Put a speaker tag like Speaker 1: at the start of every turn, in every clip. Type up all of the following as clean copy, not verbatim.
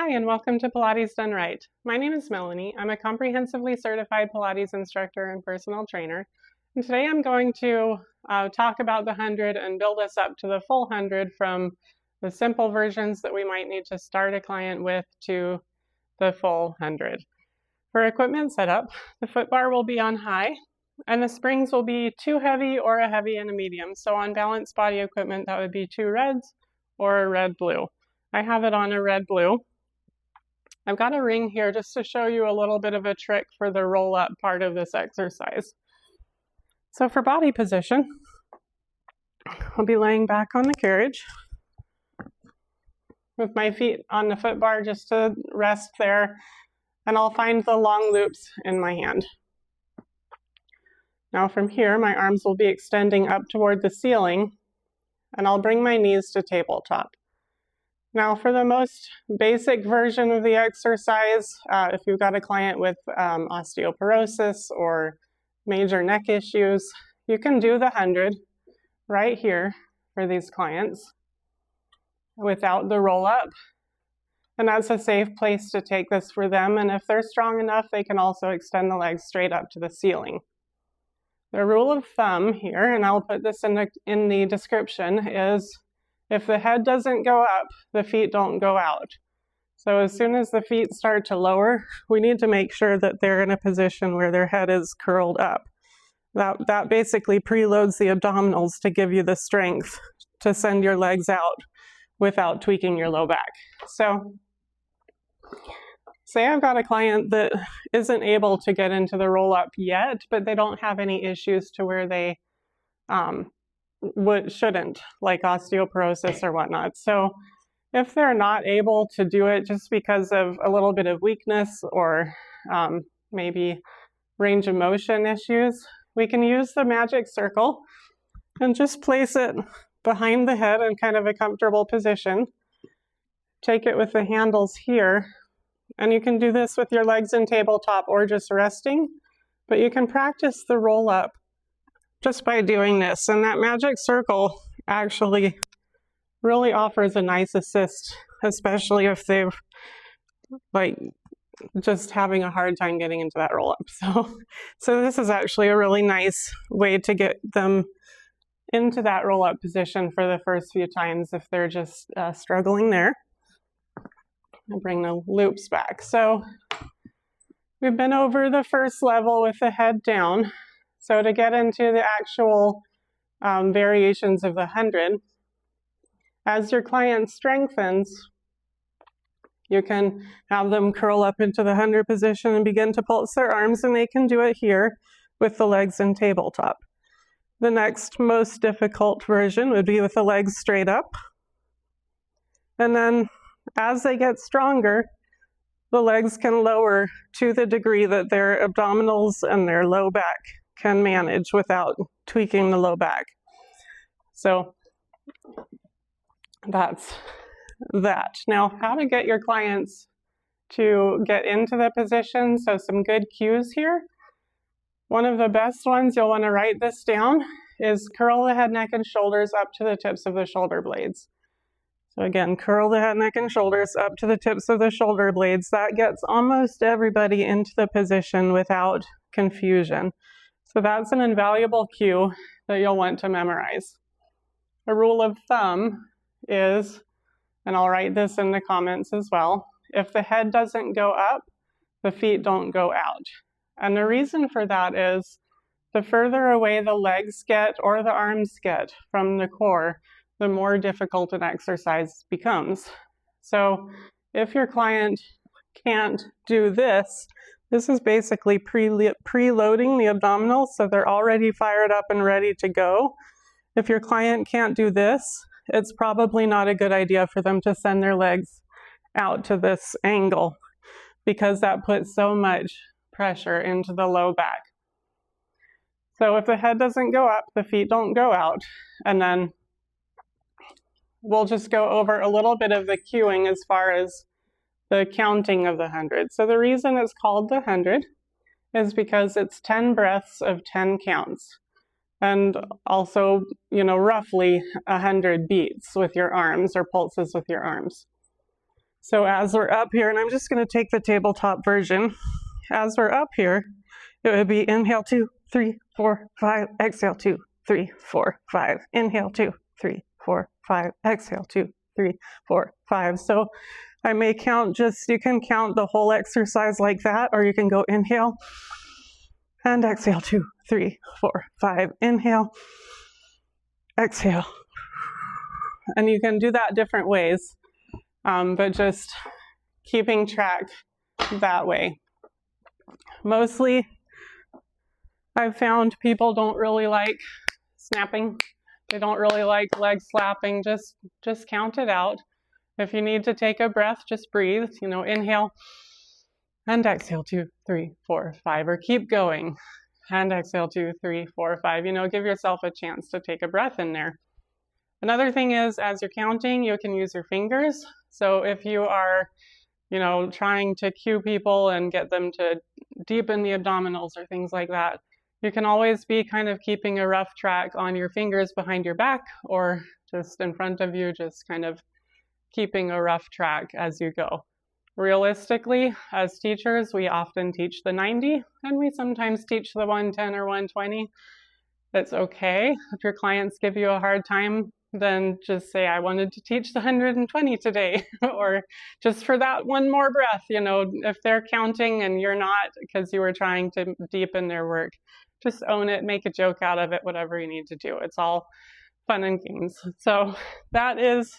Speaker 1: Hi, and welcome to Pilates Done Right. My name is Melanie. I'm a comprehensively certified Pilates instructor and personal trainer. And today I'm going to talk about the 100 and build us up to the full 100 from the simple versions that we might need to start a client with to the full 100. For equipment setup, the footbar will be on high, and the springs will be too heavy or a heavy and a medium. So on balanced body equipment, that would be 2 reds or a red-blue. I have it on a red-blue. I've got a ring here just to show you a little bit of a trick for the roll-up part of this exercise. So for body position, I'll be laying back on the carriage with my feet on the foot bar just to rest there, and I'll find the long loops in my hand. Now from here, my arms will be extending up toward the ceiling, and I'll bring my knees to tabletop. Now for the most basic version of the exercise, if you've got a client with osteoporosis or major neck issues, you can do the 100 right here for these clients without the roll up. And that's a safe place to take this for them. And if they're strong enough, they can also extend the legs straight up to the ceiling. The rule of thumb here, and I'll put this in the description, is if the head doesn't go up, the feet don't go out. So as soon as the feet start to lower, we need to make sure that they're in a position where their head is curled up. That basically preloads the abdominals to give you the strength to send your legs out without tweaking your low back. So say I've got a client that isn't able to get into the roll up yet, but they don't have any issues to where they shouldn't, like osteoporosis or whatnot. So if they're not able to do it just because of a little bit of weakness or maybe range of motion issues, we can use the magic circle and just place it behind the head in kind of a comfortable position. Take it with the handles here, and you can do this with your legs in tabletop or just resting, but you can practice the roll up just by doing this. And that magic circle actually really offers a nice assist, especially if they've just having a hard time getting into that roll up. So this is actually a really nice way to get them into that roll up position for the first few times if they're just struggling there. I'll bring the loops back. So we've been over the first level with the head down. So to get into the actual variations of the 100, as your client strengthens, you can have them curl up into the 100 position and begin to pulse their arms, and they can do it here with the legs in tabletop. The next most difficult version would be with the legs straight up. And then as they get stronger, the legs can lower to the degree that their abdominals and their low back can manage without tweaking the low back. So that's that. Now, how to get your clients to get into the position. So some good cues here. One of the best ones, you'll want to write this down, is curl the head, neck, and shoulders up to the tips of the shoulder blades. So again, curl the head, neck, and shoulders up to the tips of the shoulder blades. That gets almost everybody into the position without confusion. So that's an invaluable cue that you'll want to memorize. A rule of thumb is, and I'll write this in the comments as well, if the head doesn't go up, the feet don't go out. And the reason for that is the further away the legs get or the arms get from the core, the more difficult an exercise becomes. So if your client can't do this, this is basically preloading the abdominals, so they're already fired up and ready to go. If your client can't do this, it's probably not a good idea for them to send their legs out to this angle, because that puts so much pressure into the low back. So if the head doesn't go up, the feet don't go out. And then we'll just go over a little bit of the cueing as far as the counting of the 100. So the reason it's called the 100 is because it's 10 breaths of 10 counts. And also, roughly 100 beats with your arms or pulses with your arms. So as we're up here, and I'm just going to take the tabletop version. As we're up here, it would be inhale 2, 3, 4, 5, exhale 2, 3, 4, 5, inhale 2, 3, 4, 5, exhale 2, 3, 4, 5. So I may count you can count the whole exercise like that, or you can go inhale and exhale 2, 3, 4, 5, inhale, exhale. And you can do that different ways, but just keeping track that way. Mostly, I've found people don't really like snapping. They don't really like leg slapping. Just count it out. If you need to take a breath, just breathe. Inhale and exhale 2, 3, 4, 5, or keep going. And exhale 2, 3, 4, 5. Give yourself a chance to take a breath in there. Another thing is, as you're counting, you can use your fingers. So if you are trying to cue people and get them to deepen the abdominals or things like that, you can always be kind of keeping a rough track on your fingers behind your back or just in front of you, just kind of keeping a rough track as you go. Realistically, as teachers, we often teach the 90, and we sometimes teach the 110 or 120. It's okay. If your clients give you a hard time, then just say, I wanted to teach the 120 today, or just for that one more breath. If they're counting and you're not because you were trying to deepen their work, just own it, make a joke out of it, whatever you need to do. It's all fun and games. So that is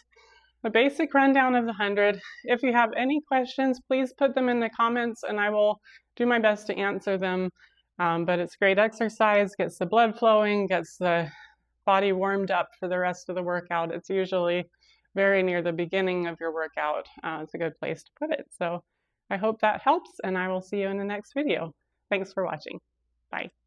Speaker 1: a basic rundown of the 100. If you have any questions, please put them in the comments and I will do my best to answer them. But it's great exercise, gets the blood flowing, gets the body warmed up for the rest of the workout. It's usually very near the beginning of your workout. It's a good place to put it. So I hope that helps, and I will see you in the next video. Thanks for watching. Bye.